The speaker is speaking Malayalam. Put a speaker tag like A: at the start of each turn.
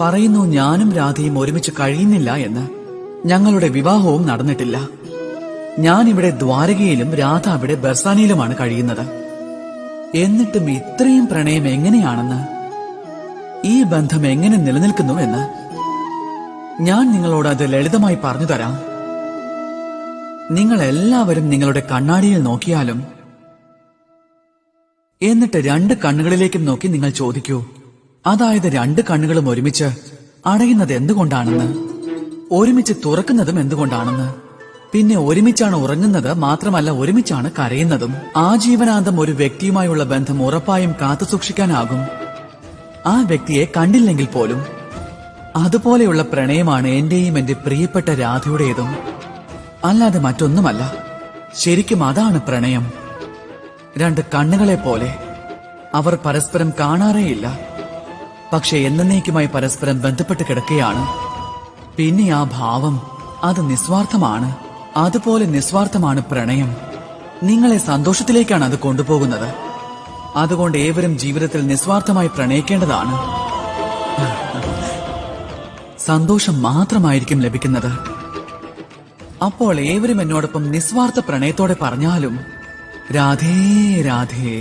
A: പറയുന്നു ഞാനും രാധയും ഒരുമിച്ച് കഴിയുന്നില്ല എന്ന്. ഞങ്ങളുടെ വിവാഹവും നടന്നിട്ടില്ല. ഞാനിവിടെ ദ്വാരകയിലും രാധ അവിടെ ബർസാനയിലുമാണ് കഴിയുന്നത്. എന്നിട്ടും ഇത്രയും പ്രണയം എങ്ങനെയാണെന്ന്, ഈ ബന്ധം എങ്ങനെ നിലനിൽക്കുന്നുവെന്ന് ഞാൻ നിങ്ങളോട് അത് ലളിതമായി പറഞ്ഞു തരാം. നിങ്ങൾ എല്ലാവരും നിങ്ങളുടെ കണ്ണാടിയിൽ നോക്കിയാലും എന്നിട്ട് രണ്ട് കണ്ണുകളിലേക്കും നോക്കി നിങ്ങൾ ചോദിക്കൂ, അതായത് രണ്ട് കണ്ണുകളും ഒരുമിച്ച് അടയുന്നത് എന്തുകൊണ്ടാണെന്ന്, ഒരുമിച്ച് തുറക്കുന്നതും എന്തുകൊണ്ടാണെന്ന്. പിന്നെ ഒരുമിച്ചാണ് ഉറങ്ങുന്നത്, മാത്രമല്ല ഒരുമിച്ചാണ് കരയുന്നതും. ആജീവനാന്തം ഒരു വ്യക്തിയുമായുള്ള ബന്ധം ഉറപ്പായും കാത്തുസൂക്ഷിക്കാനാകും, ആ വ്യക്തിയെ കണ്ടില്ലെങ്കിൽ പോലും. അതുപോലെയുള്ള പ്രണയമാണ് എന്റെയും എന്റെ പ്രിയപ്പെട്ട രാധയുടേതും, അല്ലാതെ മറ്റൊന്നുമല്ല. ശരിക്കും അതാണ് പ്രണയം. രണ്ട് കണ്ണുകളെ പോലെ അവർ പരസ്പരം കാണാറേയില്ല, പക്ഷെ എന്നേക്കുമായി പരസ്പരം ബന്ധപ്പെട്ട് കിടക്കുകയാണ്. പിന്നെ ആ ഭാവം, അത് നിസ്വാർത്ഥമാണ്. അതുപോലെ നിസ്വാർത്ഥമാണ് പ്രണയം. നിങ്ങളെ സന്തോഷത്തിലേക്കാണ് അത് കൊണ്ടുപോകുന്നത്. അതുകൊണ്ട് ഏവരും ജീവിതത്തിൽ നിസ്വാർത്ഥമായി പ്രണയിക്കേണ്ടതാണ്. സന്തോഷം മാത്രമായിരിക്കും ലഭിക്കുന്നത്. അപ്പോൾ ഏവരും എന്നോടൊപ്പം നിസ്വാർത്ഥ പ്രണയത്തോടെ പറഞ്ഞാലും, രാധേ രാധേ.